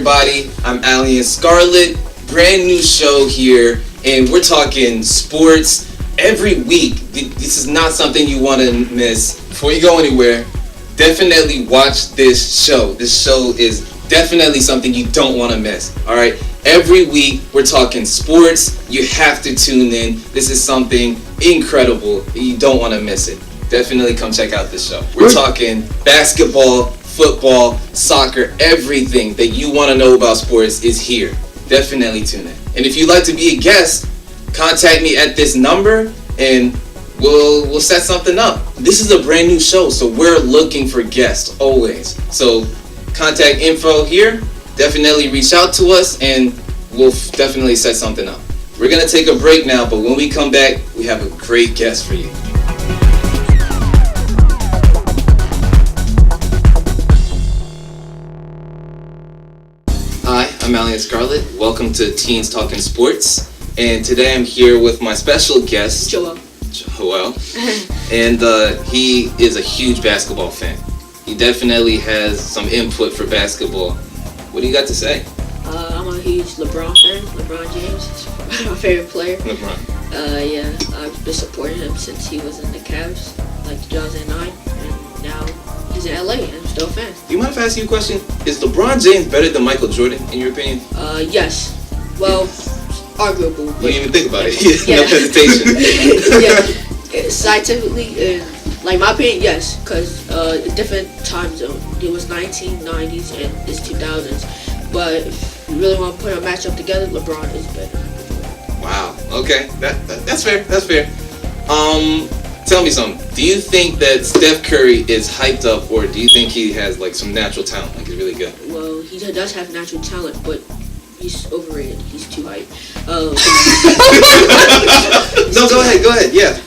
everybody? I'm Alian, Scarlett. Brand new show here, and we're talking sports every week. This is not something you want to miss. Before you go anywhere, definitely watch this show. This show is definitely something you don't want to miss. All right. Every week we're talking sports. You have to tune in. This is something incredible. You don't want to miss it. Definitely come check out this show. We're talking basketball, football, soccer, everything that you want to know about sports is here. Definitely tune in. And if you'd like to be a guest, contact me at this number and we'll set something up. This is a brand new show, so we're looking for guests always. So contact info here. Definitely reach out to us and we'll definitely set something up. We're going to take a break now, but when we come back, we have a great guest for you. Hi, I'm Alian Scarlett. Welcome to Teens Talking Sports. And today I'm here with my special guest, Joel. And he is a huge basketball fan. He definitely has some input for basketball. What do you got to say? I'm a huge LeBron fan. LeBron James is my favorite player. LeBron. Yeah, I've been supporting him since he was in the Cavs, like 2009, and now he's in LA, and I'm still a fan. Do you mind if I ask you a question? Is LeBron James better than Michael Jordan, in your opinion? Yes. Well, arguable. You didn't even think about it. Yeah. No hesitation. Yeah. Scientifically, like my opinion, yes, because different time zone. It was 1990s and it's 2000s. But if you really want to put a matchup together, LeBron is better. Wow. Okay. That's fair. That's fair. Tell me something. Do you think that Steph Curry is hyped up, or do you think he has like some natural talent, like he's really good? Well, he does have natural talent, but he's overrated. He's too hyped. No, go ahead. Yeah.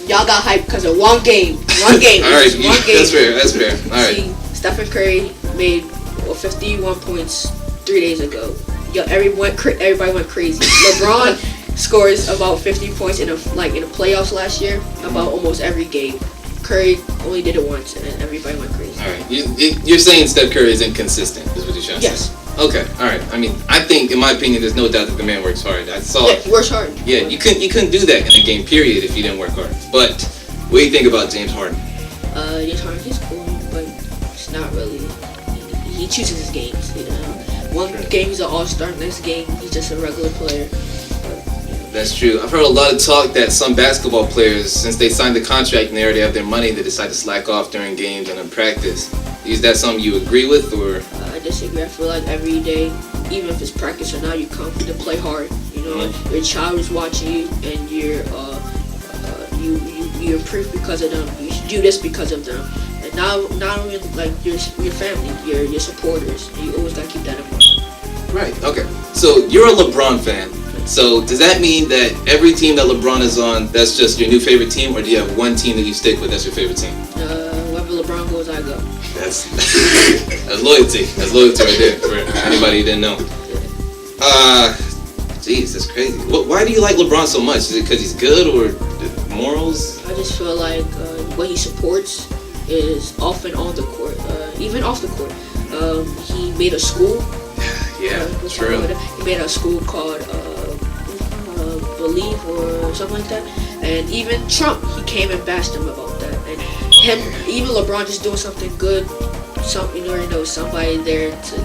Y'all got hyped because of one game. All right, one game. That's fair. All right. See, Stephen Curry made 51 points 3 days ago. Everybody went crazy. LeBron scores about 50 points in the playoffs last year, about almost every game. Curry only did it once, and then everybody went crazy. All right. You're saying Steph Curry is inconsistent, is what you're trying to say? Yes. Okay. All right. I mean, I think, in my opinion, there's no doubt that the man works hard. I saw. Yeah, he works hard. Yeah, you couldn't do that in a game, period, if you didn't work hard. But what do you think about James Harden? James Harden is cool, but it's not really. He chooses his games. One game he's an all-star, next game he's just a regular player. That's true. I've heard a lot of talk that some basketball players, since they signed the contract and they already have their money, they decide to slack off during games and in practice. Is that something you agree with, or? I disagree. I feel like every day, even if it's practice or not, you come to play hard. Your child is watching you, and you improve because of them. You should do this because of them. And not only like your family, your supporters. You always gotta keep that in mind. Right. Okay. So you're a LeBron fan. So does that mean that every team that LeBron is on, that's just your new favorite team, or do you have one team that you stick with that's your favorite team? Wherever LeBron goes, I go. That's loyalty. That's loyalty right there for anybody who didn't know. Jeez, that's crazy. Why do you like LeBron so much? Is it because he's good, or morals? I just feel like what he supports is off and on the court, even off the court. He made a school. Yeah, true. He made a school called Believe or something like that. And even Trump, he came and bashed him about that. And even LeBron just doing something good, somebody there to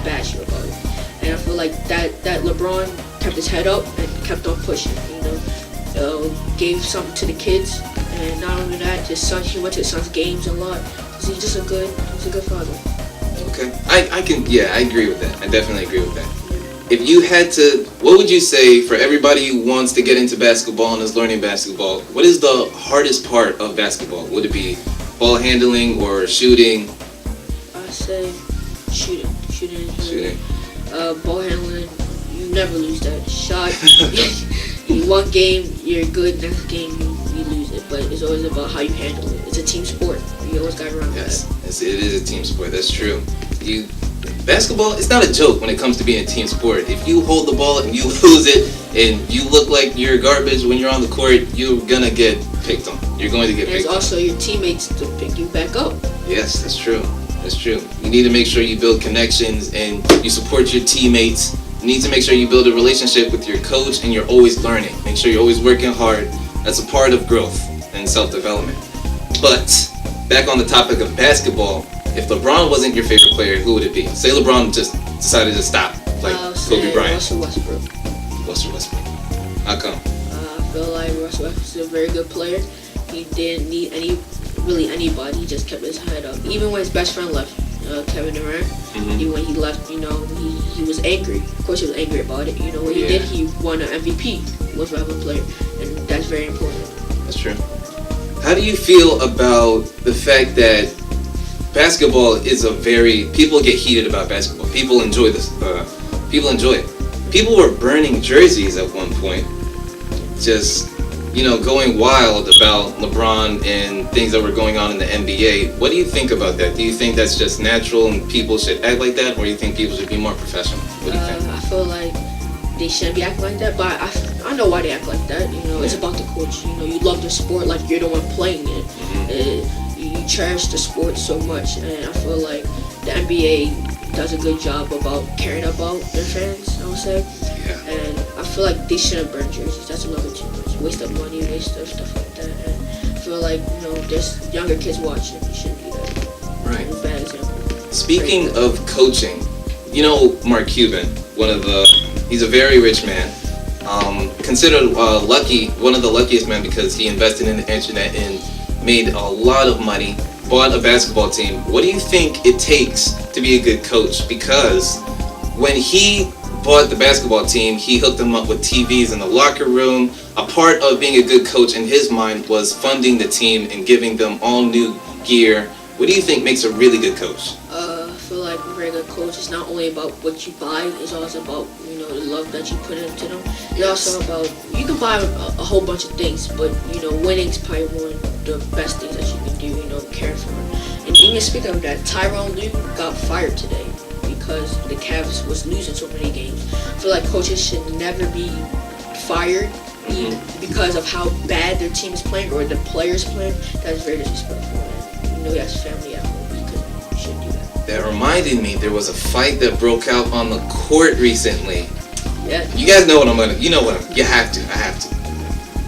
bash you about it. And I feel like that LeBron kept his head up and kept on pushing. Gave something to the kids, and not only that, he went to his son's games a lot. He's just a good father. Okay, I agree with that. I definitely agree with that. If you had to, what would you say for everybody who wants to get into basketball and is learning basketball? What is the hardest part of basketball? Would it be ball handling or shooting? I say shooting. Ball handling, you never lose that shot. One game you're good, next game you lose it. But it's always about how you handle it. It's a team sport. You always got to remember that. Yes, it is a team sport. That's true. Basketball, it's not a joke when it comes to being a team sport. If you hold the ball and you lose it and you look like you're garbage when you're on the court, you're gonna get picked on. You're going to get picked on. There's also your teammates to pick you back up. Yes, that's true. That's true. need to make sure you build connections and you support your teammates. You need to make sure you build a relationship with your coach, and you're always learning. Make sure you're always working hard. That's a part of growth and self-development. But back on the topic of basketball, if LeBron wasn't your favorite player, who would it be? Say LeBron just decided to stop, like Kobe Bryant. Russell Westbrook. Russell Westbrook. How come? I feel like Russell Westbrook is a very good player. He didn't need anybody. He just kept his head up. Even when his best friend left, Kevin Durant, even when he left, he was angry. Of course, he was angry about it. What he did, he won an MVP, most valuable player, and that's very important. That's true. How do you feel about the fact that basketball is people get heated about basketball. People enjoy this. People enjoy it. People were burning jerseys at one point, just going wild about LeBron and things that were going on in the NBA. What do you think about that? Do you think that's just natural and people should act like that, or do you think people should be more professional? What do you think? I feel like they shouldn't be acting like that, but I know why they act like that. It's about the coach. You love the sport like you're the one playing it. You cherish the sport so much, and I feel like the NBA does a good job about caring about their fans, I would say. Yeah. And I feel like they shouldn't burn jerseys. That's a little bit too much. Waste of money, waste of stuff like that. And I feel like, there's younger kids watching. You shouldn't do that. Right. It's a bad example. Speaking of coaching, Mark Cuban, he's a very rich man. Considered lucky, one of the luckiest men, because he invested in the internet and made a lot of money, bought a basketball team. What do you think it takes to be a good coach? Because when he bought the basketball team, he hooked them up with TVs in the locker room. A part of being a good coach in his mind was funding the team and giving them all new gear. What do you think makes a really good coach? I feel like a very good coach is not only about what you buy, it's also about, the love that you put into them. It's also about, you can buy a whole bunch of things, but, winning's probably one of the best things that you can do, care for them. And even speaking of that, Tyronn Lue got fired today because the Cavs was losing so many games. I feel like coaches should never be fired because of how bad their team is playing or the players playing. That's very disrespectful. And, he has family at home. You shouldn't do that. That reminded me, there was a fight that broke out on the court recently. Yeah. You guys know what I'm gonna. You have to. I have to.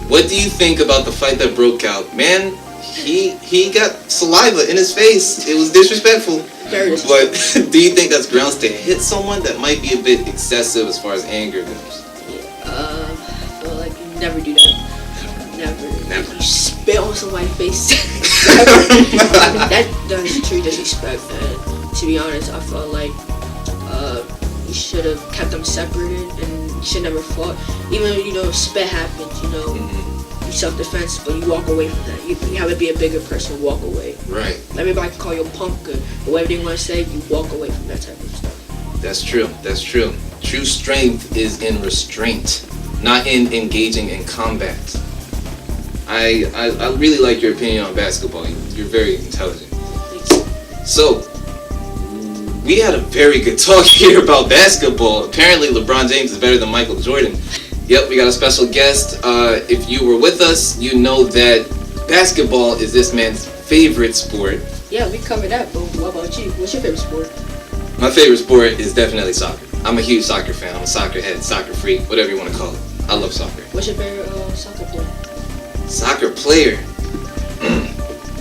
What do you think about the fight that broke out? Man, he got saliva in his face. It was disrespectful. Very disrespectful. But do you think that's grounds to hit someone? That might be a bit excessive as far as anger goes. I feel like you never do that. Never. You spit on somebody's face. That's true disrespect. And to be honest, I felt like you should have kept them separated and you should never fought. Even if spit happens, you self-defense, but you walk away from that. You have to be a bigger person, walk away. Right. Everybody can call you a punk or whatever they want to say, you walk away from that type of stuff. That's true. True strength is in restraint, not in engaging in combat. I really like your opinion on basketball. You're very intelligent. So, we had a very good talk here about basketball. Apparently, LeBron James is better than Michael Jordan. Yep, we got a special guest. If you were with us, you know that basketball is this man's favorite sport. Yeah, we covered that, but what about you? What's your favorite sport? My favorite sport is definitely soccer. I'm a huge soccer fan. I'm a soccer head, soccer freak, whatever you want to call it. I love soccer. What's your favorite soccer player? Soccer player?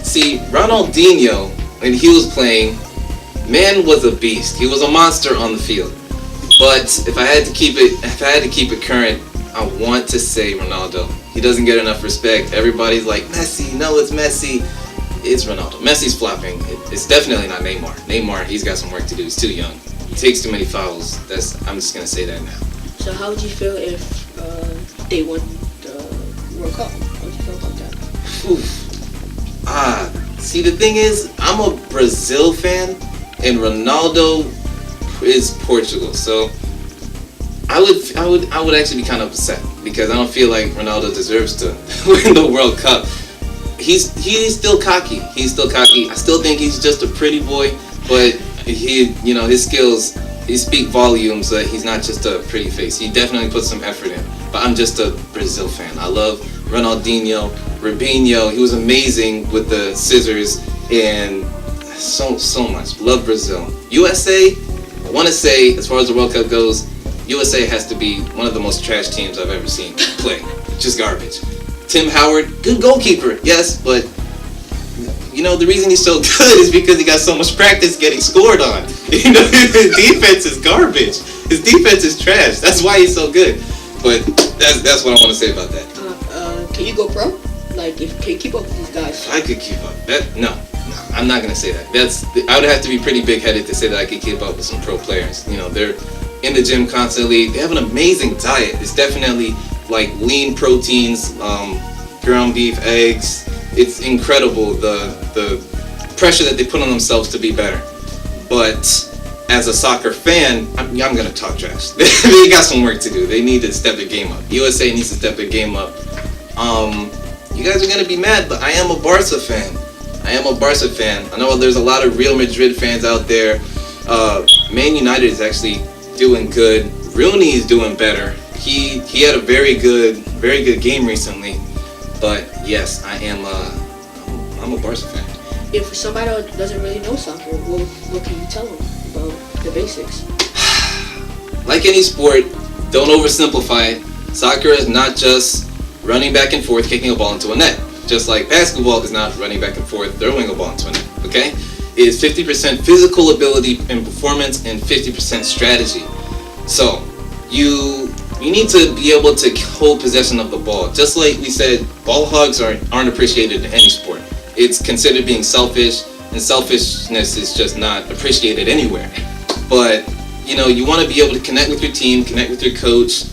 See, Ronaldinho, when he was playing, man was a beast. He was a monster on the field. But if I had to keep it current, I want to say Ronaldo. He doesn't get enough respect. Everybody's like, Messi, no, it's Messi. It's Ronaldo. Messi's flopping. It's definitely not Neymar. Neymar, he's got some work to do. He's too young. He takes too many fouls. I'm just going to say that now. So how would you feel if they won the World Cup? How would you feel about that? See, the thing is, I'm a Brazil fan, and Ronaldo is Portugal. So I would actually be kind of upset because I don't feel like Ronaldo deserves to win the World Cup. He's still cocky. I still think he's just a pretty boy, but his skills, he speak volumes that he's not just a pretty face. He definitely puts some effort in. But I'm just a Brazil fan. I love Ronaldinho, Robinho. He was amazing with the scissors, and So much. Love Brazil. USA, I want to say, as far as the World Cup goes, USA has to be one of the most trash teams I've ever seen play. Just garbage. Tim Howard, good goalkeeper, yes, but the reason he's so good is because he got so much practice getting scored on. His defense is garbage. His defense is trash. That's why he's so good. But that's what I want to say about that. Can you go pro? Like, can you keep up with these guys? I could keep up. No, I'm not gonna say that. I would have to be pretty big-headed to say that I could keep up with some pro players. They're in the gym constantly. They have an amazing diet. It's definitely like lean proteins, ground beef, eggs. It's incredible the pressure that they put on themselves to be better. But as a soccer fan, I'm gonna talk trash. They got some work to do. They need to step their game up. USA needs to step their game up. You guys are gonna be mad, but I am a Barca fan. I know there's a lot of Real Madrid fans out there. Man United is actually doing good. Rooney is doing better. He had a very good game recently. But yes, I'm a Barca fan. If somebody doesn't really know soccer, what can you tell them about the basics? Like any sport, don't oversimplify it. Soccer is not just running back and forth, kicking a ball into a net. Just like basketball is not running back and forth, throwing a ball into a net, okay? It is 50% physical ability and performance and 50% strategy. So, you need to be able to hold possession of the ball. Just like we said, ball hogs aren't appreciated in any sport. It's considered being selfish, and selfishness is just not appreciated anywhere. But, you want to be able to connect with your team, connect with your coach,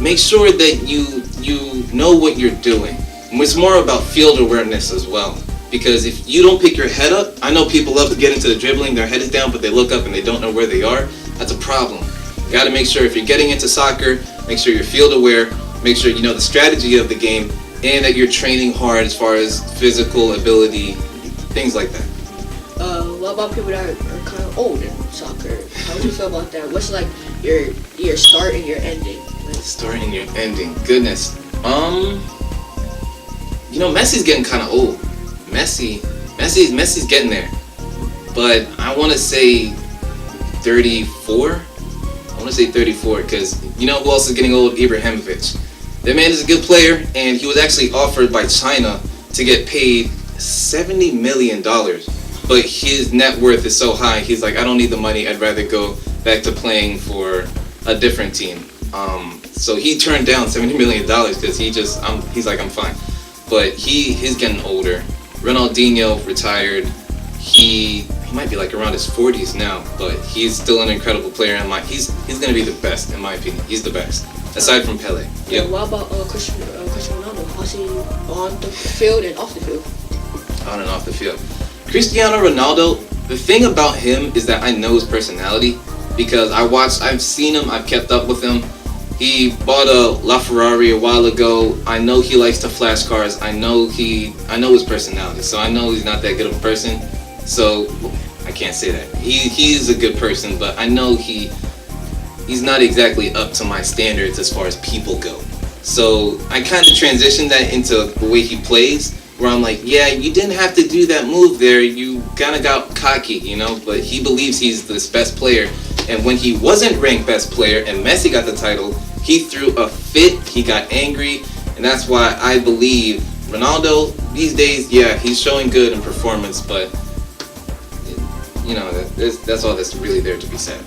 make sure that you know what you're doing. It's more about field awareness as well. Because if you don't pick your head up, I know people love to get into the dribbling, their head is down, but they look up and they don't know where they are. That's a problem. You got to make sure if you're getting into soccer, make sure you're field aware, make sure you know the strategy of the game, and that you're training hard as far as physical ability, things like that. What about people that are kind of old in soccer? How do you feel about that? What's like your start and your ending? Start and your ending. Goodness. Messi's getting kind of old. Messi's getting there. But I want to say 34. I want to say 34 because who else is getting old? Ibrahimovic. That man is a good player, and he was actually offered by China to get paid $70 million. But his net worth is so high, he's like, I don't need the money. I'd rather go back to playing for a different team. So he turned down $70 million because he's like, I'm fine. But he's getting older. Ronaldinho retired. He might be like around his 40s now, but he's still an incredible player in my. He's gonna be the best in my opinion. He's the best, aside from Pele. Yeah. What about Cristiano Ronaldo? How's he on the field and off the field? On and off the field. Cristiano Ronaldo. The thing about him is that I know his personality because I've seen him. I've kept up with him. He bought a LaFerrari a while ago. I know he likes to flash cars. I know his personality. So I know he's not that good of a person. So I can't say that. He's a good person, but I know he's not exactly up to my standards as far as people go. So I kind of transitioned that into the way he plays, where I'm like, yeah, you didn't have to do that move there. You kind of got cocky, but he believes he's the best player. And when he wasn't ranked best player and Messi got the title, he threw a fit, he got angry, and that's why I believe Ronaldo these days, yeah, he's showing good in performance, but that's all that's really there to be said.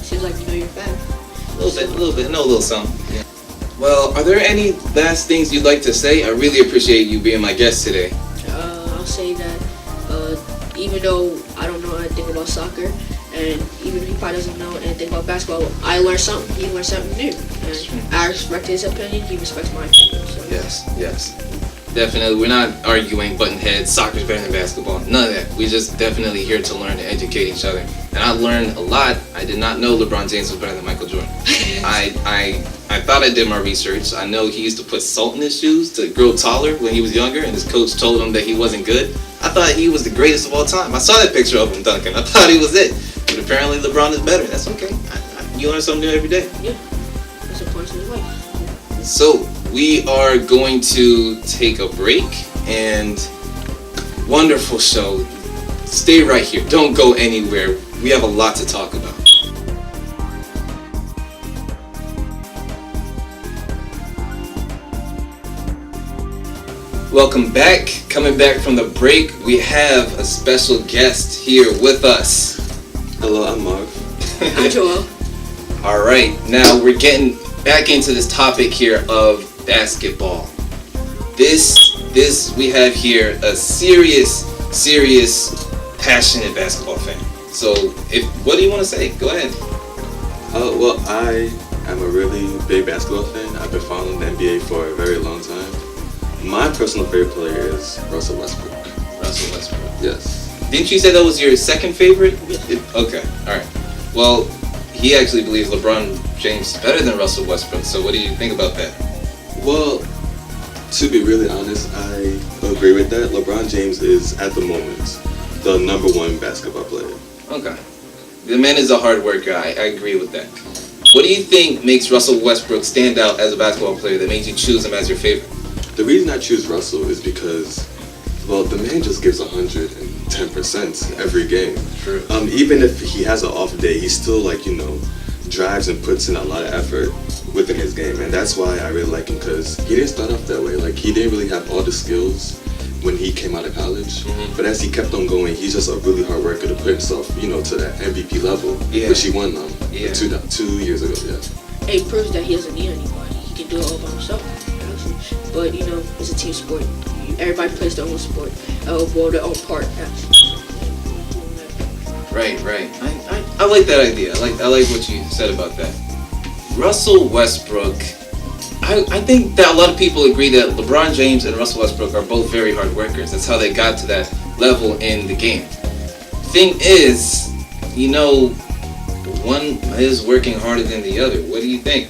Seems like you're a fan. A little bit, know a little something. Yeah. Well, are there any last things you'd like to say? I really appreciate you being my guest today. I'll say that even though I don't know anything about soccer, and even if he probably doesn't know anything about basketball, I learned something. He learned something new. And I respect his opinion. He respects my opinion. So. Yes. Definitely. We're not arguing, button heads, soccer's better than basketball. None of that. We're just definitely here to learn and educate each other. And I learned a lot. I did not know LeBron James was better than Michael Jordan. I thought I did my research. I know he used to put salt in his shoes to grow taller when he was younger, and his coach told him that he wasn't good. I thought he was the greatest of all time. I saw that picture of him dunking. I thought he was it. But apparently LeBron is better. That's okay. You learn something new every day. Yeah. That's a point in his life. So we are going to take a break, and wonderful show. Stay right here. Don't go anywhere. We have a lot to talk about. Welcome back. Coming back from the break, we have a special guest here with us. Hello, I'm Marv. I'm Joel. All right, now we're getting back into this topic here of basketball. This we have here a serious, passionate basketball fan. So, what do you want to say? Go ahead. Well, I am a really big basketball fan. I've been following the NBA for a very long time. My personal favorite player is Russell Westbrook. Russell Westbrook. Yes. Didn't you say that was your second favorite? Okay, all right. Well, he actually believes LeBron James is better than Russell Westbrook. So, what do you think about that? Well, to be really honest, I agree with that. LeBron James is, at the moment, the number one basketball player. Okay. The man is a hard worker. I agree with that. What do you think makes Russell Westbrook stand out as a basketball player that made you choose him as your favorite? The reason I choose Russell is because, well, the man just gives 110% every game. True. Even if he has an off day, he still, drives and puts in a lot of effort within his game. And that's why I really like him, because he didn't start off that way. He didn't really have all the skills when he came out of college. Mm-hmm. But as he kept on going, he's just a really hard worker to put himself, to that MVP level, which he won 2 years ago, yeah. It proves that he doesn't need anybody. He can do it all by himself. Actually. But it's a team sport. Everybody plays their own sport, their own part. Actually. Right. I like that idea. I like what you said about that. Russell Westbrook. I think that a lot of people agree that LeBron James and Russell Westbrook are both very hard workers. That's how they got to that level in the game. Thing is, one is working harder than the other. What do you think?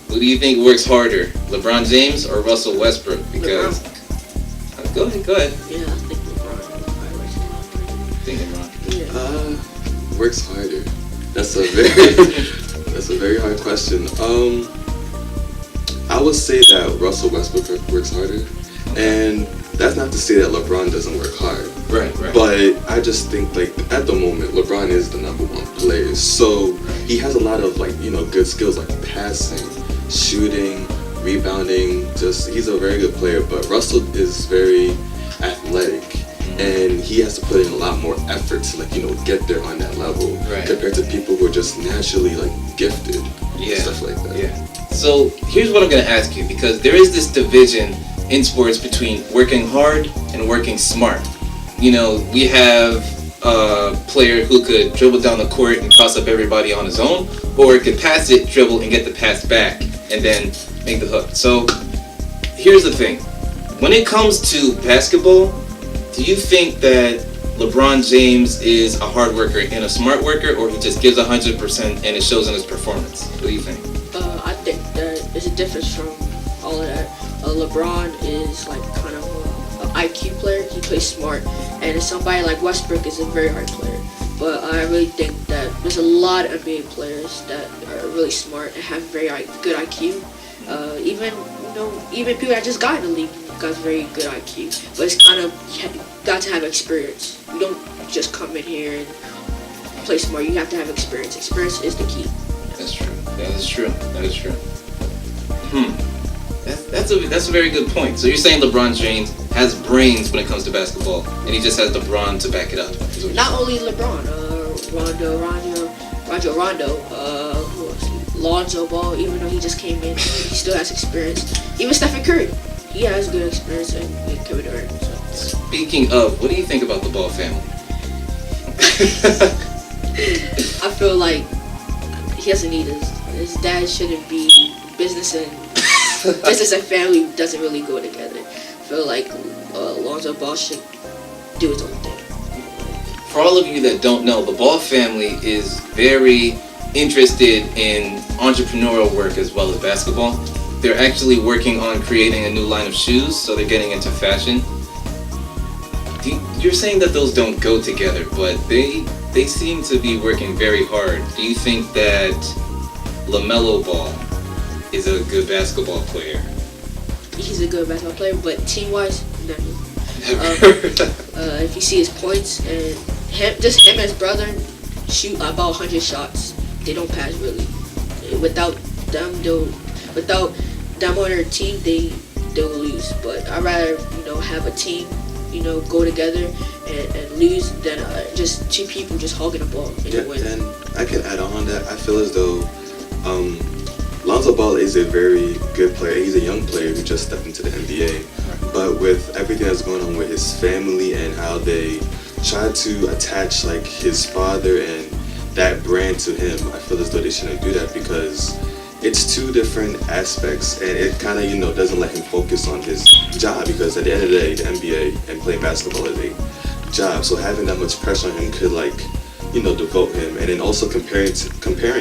Who do you think works harder, LeBron James or Russell Westbrook? Because go ahead. Yeah, I think LeBron. Works harder. That's a very hard question. I would say that Russell Westbrook works harder, and that's not to say that LeBron doesn't work hard. Right. But I just think at the moment LeBron is the number one player, so he has a lot of good skills like passing, shooting, rebounding. He's a very good player. But Russell is very athletic, and he has to put in a lot more effort to get there on that level, compared to people who are just naturally gifted, stuff like that. Yeah. So here's what I'm going to ask you, because there is this division in sports between working hard and working smart. We have a player who could dribble down the court and cross up everybody on his own, or could pass it, dribble, and get the pass back, and then make the hook. So here's the thing. When it comes to basketball, do you think that LeBron James is a hard worker and a smart worker, or he just gives 100% and it shows in his performance? What do you think? I think that there's a difference from all of that. LeBron is kind of an IQ player. He plays smart, and somebody like Westbrook is a very hard player. But I really think that there's a lot of NBA players that are really smart and have very good IQ. Even people that just got in the league got very good IQ. But it's kind of, you got to have experience. You don't just come in here and play smart. You have to have experience. Experience is the key. That's true. That is true. That's a very good point. So you're saying LeBron James has brains when it comes to basketball, and he just has LeBron to back it up. Not only LeBron, Rondo, who else? Lonzo Ball, even though he just came in, he still has experience. Even Stephen Curry, he has good experience in Kevin Durant. So. Speaking of, what do you think about the Ball family? I feel like he doesn't need his dad shouldn't be business and family doesn't really go together. I feel like Lonzo Ball should do his own thing. For all of you that don't know, the Ball family is very interested in entrepreneurial work as well as basketball. They're actually working on creating a new line of shoes, so they're getting into fashion. You're saying that those don't go together, but they seem to be working very hard. Do you think that LaMelo Ball is a good basketball player? He's a good basketball player, but team-wise, no. If you see his points, and him and his brother shoot about 100 shots. They don't pass really. Without them, on their team, they'll lose. But I'd rather have a team, go together and lose than just two people just hogging the ball and win. And I can add on that. I feel as though Lonzo Ball is a very good player. He's a young player who just stepped into the NBA. But with everything that's going on with his family and how they try to attach like his father and that brand to him, I feel as though they shouldn't do that because it's two different aspects, and it kind of doesn't let him focus on his job, because at the end of the day, the NBA and playing basketball is a job. So having that much pressure on him could devote him, and then also comparing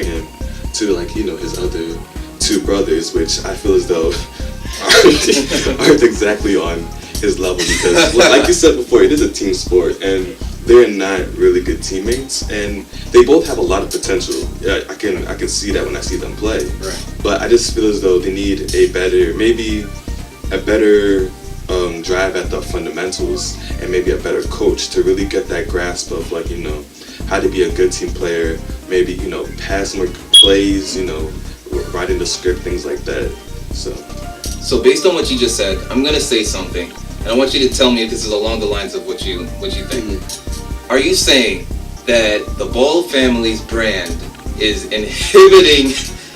him to his other two brothers, which I feel as though aren't exactly on his level, because like you said before, it is a team sport and they're not really good teammates, and they both have a lot of potential. I can see that when I see them play. Right. But I just feel as though they need a better drive at the fundamentals, and maybe a better coach to really get that grasp of how to be a good team player. Maybe pass more plays, writing the script, things like that. So based on what you just said, I'm gonna say something, and I want you to tell me if this is along the lines of what you think. Mm-hmm. Are you saying that the Ball family's brand is inhibiting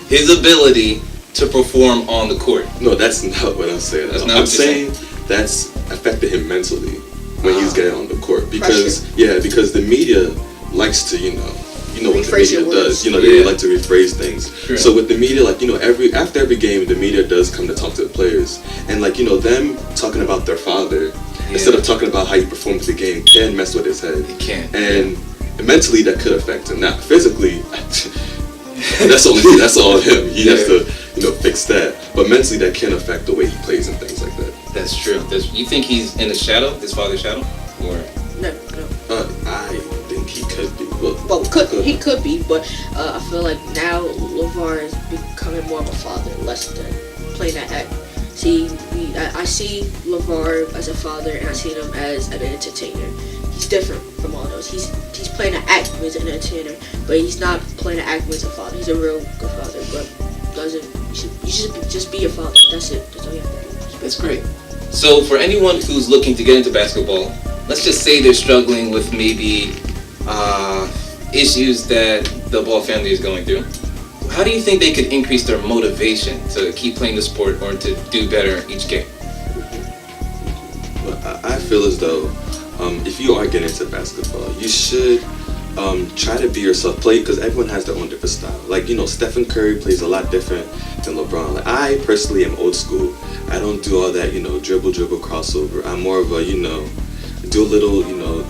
his ability to perform on the court? No, that's not what I'm saying. I'm saying that's affected him mentally when he's getting on the court, because because the media likes to what the media does. They like to rephrase things. Sure. So with the media, after every game, the media does come to talk to the players, and them talking about their father instead of talking about how he performed the game can mess with his head. It can. And mentally, that could affect him. Now, physically, that's all him. He has to fix that. But mentally, that can affect the way he plays and things like that. That's true. You think he's in the shadow, his father's shadow, or? No. I think he could be. He could be, but I feel like now LeVar is becoming more of a father, less than playing that act. See, I see LeVar as a father, and I see him as an entertainer. He's different from all those. He's playing an act as an entertainer, but he's not playing an act as a father. He's a real good father, but you should just be a father. That's it. That's all you have to do. That's great. So for anyone who's looking to get into basketball, let's just say they're struggling with maybe issues that the Ball family is going through. How do you think they could increase their motivation to keep playing the sport or to do better each game? Well, I feel as though if you are getting into basketball, you should try to be yourself. Play, because everyone has their own different style. Stephen Curry plays a lot different than LeBron. I personally am old school. I don't do all that, dribble, crossover. I'm more of a, do a little,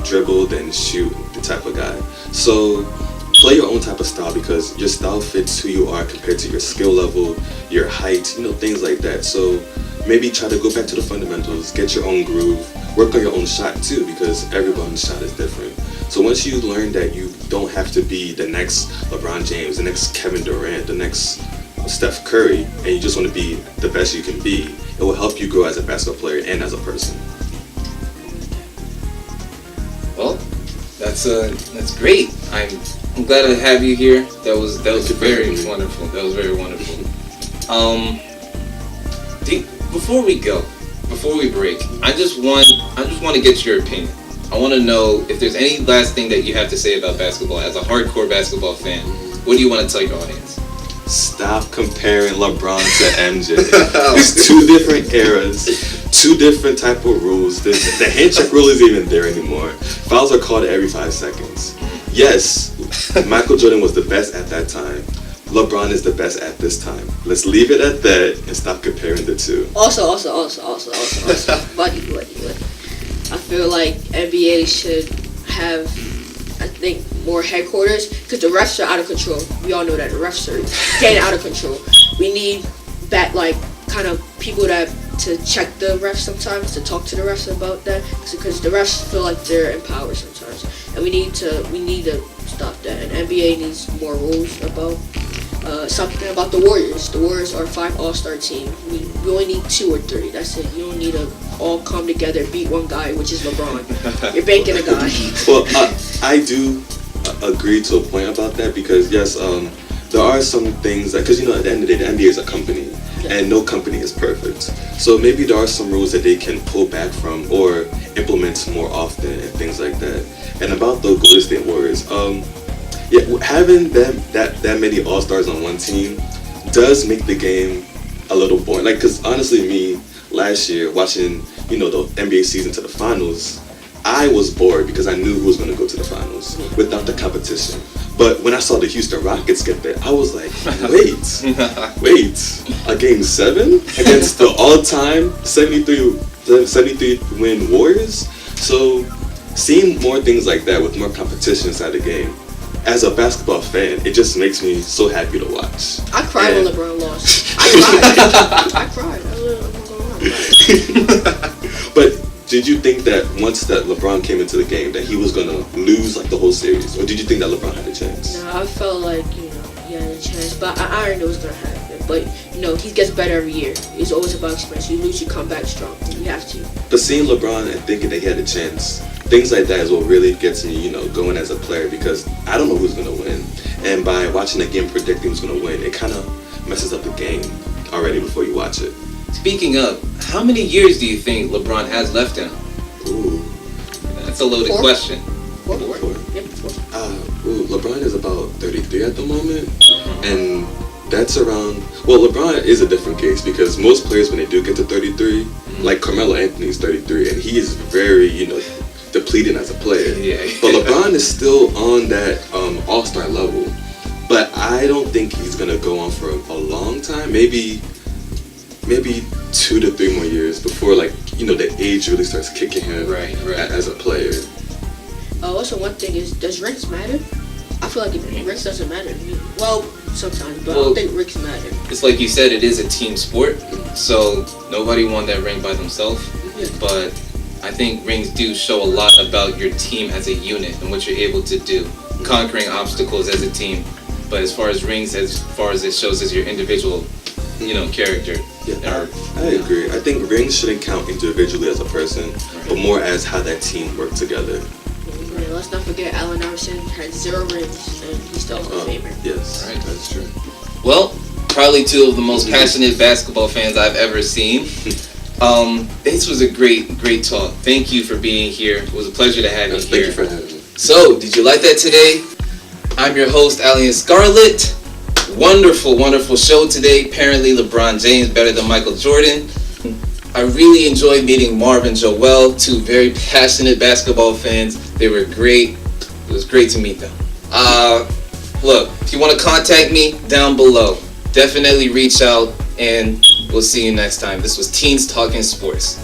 dribble, then shoot the type of guy. So play your own type of style, because your style fits who you are compared to your skill level, your height, things like that. So maybe try to go back to the fundamentals, get your own groove, work on your own shot too, because everyone's shot is different. So once you learn that you don't have to be the next LeBron James, the next Kevin Durant, the next Steph Curry, and you just want to be the best you can be, it will help you grow as a basketball player and as a person. Well, that's great. I'm glad to have you here. That was very wonderful. That was very wonderful. Before we break, I just want to get your opinion. I want to know if there's any last thing that you have to say about basketball. As a hardcore basketball fan, what do you want to tell your audience? Stop comparing LeBron to MJ. It's two different eras, two different type of rules. The handshake rule isn't even there anymore. Fouls are called every 5 seconds. Yes, Michael Jordan was the best at that time. LeBron is the best at this time. Let's leave it at that and stop comparing the two. Also, buddy. I feel like NBA should have, I think, more headquarters, because the refs are out of control. We all know that the refs are getting out of control. We need kind of people to check the refs sometimes, to talk to the refs about that, because the refs feel like they're in power sometimes, and we need to stop that. And NBA needs more rules about Something about the Warriors. The Warriors are a 5 All-Star team. We only need 2 or 3. That's it. You don't need to all come together and beat one guy, which is LeBron. You're banking a guy. Well, I do agree to a point about that because yes, there are some things that because at the end of the day, the NBA is a company, and no company is perfect. So maybe there are some rules that they can pull back from or implement more often and things like that. And about the Golden State Warriors, having that many All-Stars on one team does make the game a little boring. Like, cause honestly, me last year watching the NBA season to the finals, I was bored because I knew who was going to go to the finals without the competition. But when I saw the Houston Rockets get there, I was like, wait, a game 7 against the all-time 73 win Warriors? So seeing more things like that with more competition inside the game, as a basketball fan, it just makes me so happy to watch. I cried when LeBron lost. I cried. I'm not gonna lie. But did you think that once that LeBron came into the game that he was gonna lose like the whole series, or did you think that LeBron had a chance? No, I felt like he had a chance, but I already knew it was gonna happen. But he gets better every year. It's always about experience. You lose, you come back strong. You have to. But seeing LeBron and thinking that he had a chance, things like that is what really gets me, going as a player because I don't know who's gonna win, and by watching the game predicting who's gonna win, it kind of messes up the game already before you watch it. Speaking of, how many years do you think LeBron has left in him? Ooh. That's a loaded 4? question. 4? Four. Yep, 4. LeBron is about 33 at the moment, and that's around. Well, LeBron is a different case because most players when they do get to 33, like Carmelo Anthony is 33, and he is very, depleted as a player. Yeah. But LeBron is still on that all-star level, but I don't think he's gonna go on for a long time. Maybe 2 to 3 more years before the age really starts kicking him Right. as a player. Also, one thing is, does rings matter? I feel like rings doesn't matter to me. Well, sometimes, but I don't think rings matter. It's like you said, it is a team sport, so nobody won that ring by themselves. Yeah. But I think rings do show a lot about your team as a unit and what you're able to do, conquering obstacles as a team. But as far as rings, as far as it shows as your individual, character. Yeah, I agree. I think rings shouldn't count individually as a person, but more as how that team worked together. Yeah, let's not forget Allen Iverson had 0 rings, and he's still Hall of Famer. Yes, Right. that's true. Well, probably 2 of the most passionate basketball fans I've ever seen. This was a great talk. Thank you for being here. It was a pleasure to have you Thank here. you for having me. So, did you like that today? I'm your host, Alian Scarlett. Wonderful show today. Apparently, LeBron James better than Michael Jordan. I really enjoyed meeting Marv and Joel, 2 very passionate basketball fans. They were great. It was great to meet them. Look, if you want to contact me, down below. Definitely reach out, and we'll see you next time. This was Teens Talking Sports.